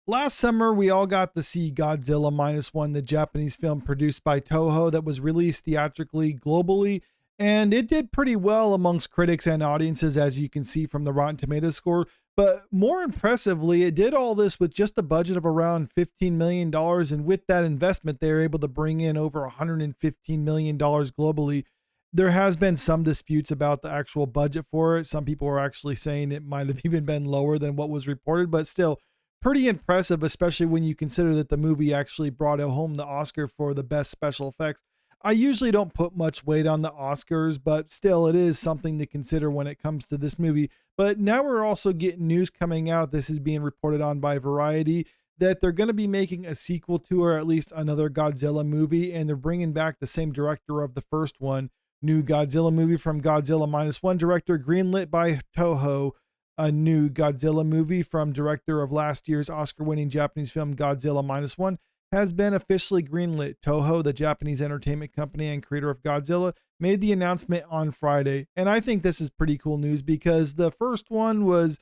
Last summer, we all got to see Godzilla Minus One, the Japanese film produced by Toho that was released theatrically globally, and it did pretty well amongst critics and audiences, as you can see from the Rotten Tomatoes score. But more impressively, it did all this with just a budget of around $15 million, and with that investment, they were able to bring in over $115 million globally. There has been some disputes about the actual budget for it. Some people are actually saying it might have even been lower than what was reported, but still pretty impressive, especially when you consider that the movie actually brought home the Oscar for the best special effects. I usually don't put much weight on the Oscars, but still, it is something to consider when it comes to this movie. But now we're also getting news coming out. This is being reported on by Variety that they're going to be making a sequel to, or at least another Godzilla movie, and they're bringing back the same director of the first one. New Godzilla movie from Godzilla Minus One director, greenlit by Toho. A new Godzilla movie from director of last year's Oscar-winning Japanese film Godzilla Minus One has been officially greenlit. Toho, the Japanese entertainment company and creator of Godzilla, made the announcement on Friday. And I think this is pretty cool news because the first one was,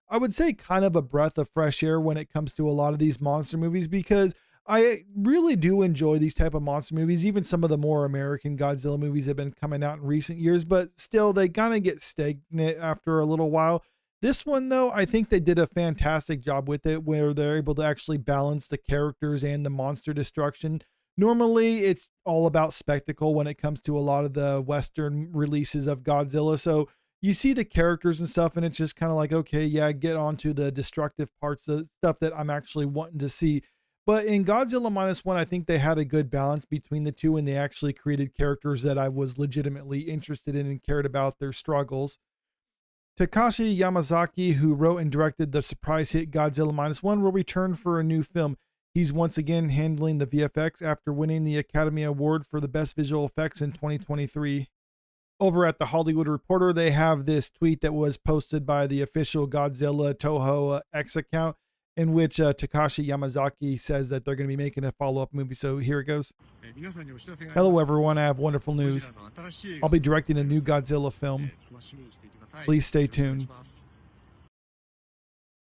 I would say, kind of a breath of fresh air when it comes to a lot of these monster movies, because I really do enjoy these type of monster movies. Even some of the more American Godzilla movies have been coming out in recent years, but still they kind of get stagnant after a little while. This one, though, I think they did a fantastic job with it, where they're able to actually balance the characters and the monster destruction. Normally, it's all about spectacle when it comes to a lot of the Western releases of Godzilla. So you see the characters and stuff, and it's just kind of like, okay, yeah, get on to the destructive parts, the stuff that I'm actually wanting to see. But in Godzilla Minus One, I think they had a good balance between the two, and they actually created characters that I was legitimately interested in and cared about their struggles. Takashi Yamazaki, who wrote and directed the surprise hit Godzilla Minus One, will return for a new film. He's once again handling the VFX after winning the Academy Award for the Best Visual Effects in 2023. Over at The Hollywood Reporter, they have this tweet that was posted by the official Godzilla Toho X account, in which Takashi Yamazaki says that they're going to be making a follow-up movie. So here it goes. Hello, everyone. I have wonderful news. I'll be directing a new Godzilla film. Please stay tuned.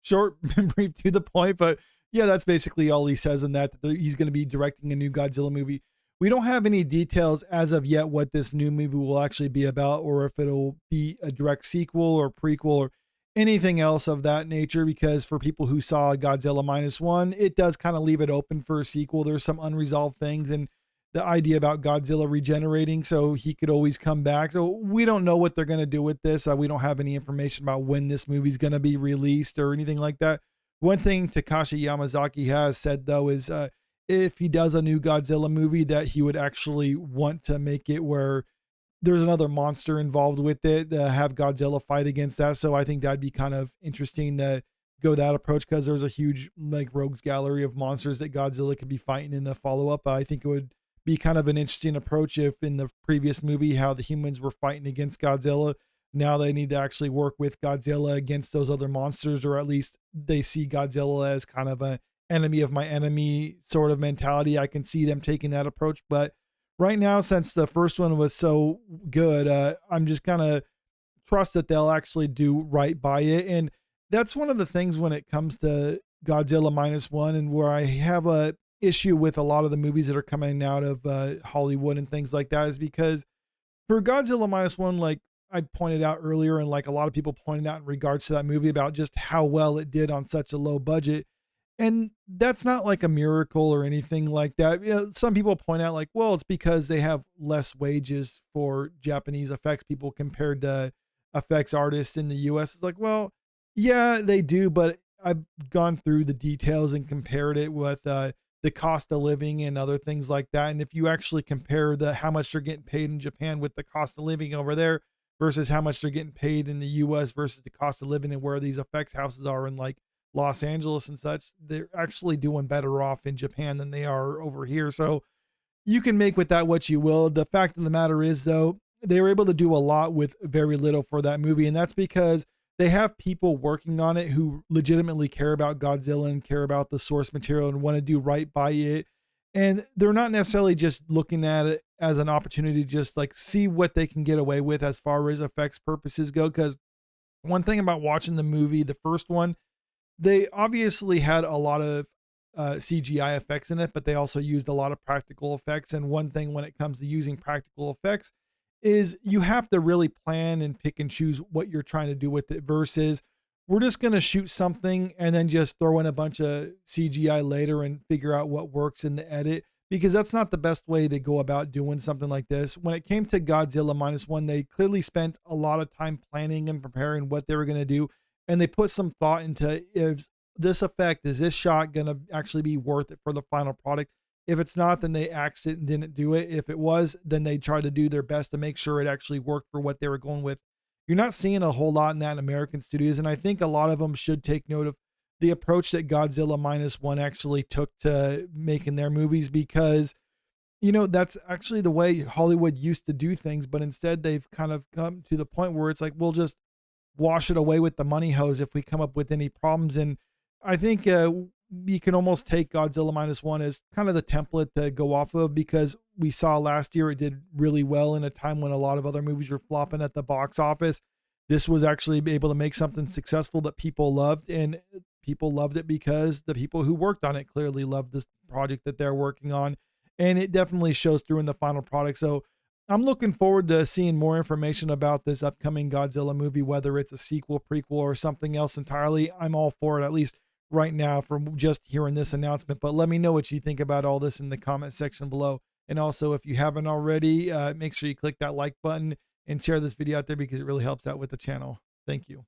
Short and brief to the point, but yeah, that's basically all he says in that he's going to be directing a new Godzilla movie. We don't have any details as of yet what this new movie will actually be about, or if it'll be a direct sequel or prequel or anything else of that nature, because for people who saw Godzilla Minus One, it does kind of leave it open for a sequel. There's some unresolved things, and the idea about Godzilla regenerating, so he could always come back. So we don't know what they're going to do with this. We don't have any information about when this movie's going to be released or anything like that. One thing Takashi Yamazaki has said, though, is if he does a new Godzilla movie, that he would actually want to make it where there's another monster involved with it, have Godzilla fight against that. So I think that'd be kind of interesting to go that approach, because there's a huge like rogues gallery of monsters that Godzilla could be fighting in a follow-up. I think it would be kind of an interesting approach if in the previous movie how the humans were fighting against Godzilla, now they need to actually work with Godzilla against those other monsters, or at least they see Godzilla as kind of an enemy of my enemy sort of mentality. I can see them taking that approach, but right now, since the first one was so good, I'm just kind of trust that they'll actually do right by it. And that's one of the things when it comes to Godzilla Minus One, and where I have a issue with a lot of the movies that are coming out of Hollywood and things like that, is because for Godzilla Minus One, like I pointed out earlier, and like a lot of people pointed out in regards to that movie about just how well it did on such a low budget. And that's not like a miracle or anything like that. You know, some people point out like, well, it's because they have less wages for Japanese effects people compared to effects artists in the US. It's like, well, yeah, they do, but I've gone through the details and compared it with the cost of living and other things like that. And if you actually compare the how much they're getting paid in Japan with the cost of living over there versus how much they're getting paid in the US versus the cost of living and where these effects houses are in like Los Angeles and such, they're actually doing better off in Japan than they are over here. So you can make with that what you will. The fact of the matter is, though, they were able to do a lot with very little for that movie. And that's because they have people working on it who legitimately care about Godzilla and care about the source material and want to do right by it. And they're not necessarily just looking at it as an opportunity to just like see what they can get away with as far as effects purposes go. Because one thing about watching the movie, the first one, They obviously had a lot of CGI effects in it, but they also used a lot of practical effects. And one thing when it comes to using practical effects is you have to really plan and pick and choose what you're trying to do with it versus we're just going to shoot something and then just throw in a bunch of CGI later and figure out what works in the edit, because that's not the best way to go about doing something like this. When it came to Godzilla Minus One, they clearly spent a lot of time planning and preparing what they were going to do. And they put some thought into, if this effect, is this shot going to actually be worth it for the final product? If it's not, then they axed it and didn't do it. If it was, then they tried to do their best to make sure it actually worked for what they were going with. You're not seeing a whole lot in that in American studios, and I think a lot of them should take note of the approach that Godzilla Minus One actually took to making their movies, because that's actually the way Hollywood used to do things, but instead they've kind of come to the point where it's like, we'll just wash it away with the money hose if we come up with any problems. And I think you can almost take Godzilla Minus One as kind of the template to go off of, because we saw last year it did really well in a time when a lot of other movies were flopping at the box office. This was actually able to make something successful that people loved, and people loved it because the people who worked on it clearly loved this project that they're working on, and it definitely shows through in the final product. So I'm looking forward to seeing more information about this upcoming Godzilla movie, whether it's a sequel, prequel, or something else entirely. I'm all for it, at least right now, from just hearing this announcement. But let me know what you think about all this in the comment section below. And also, if you haven't already, make sure you click that like button and share this video out there, because it really helps out with the channel. Thank you.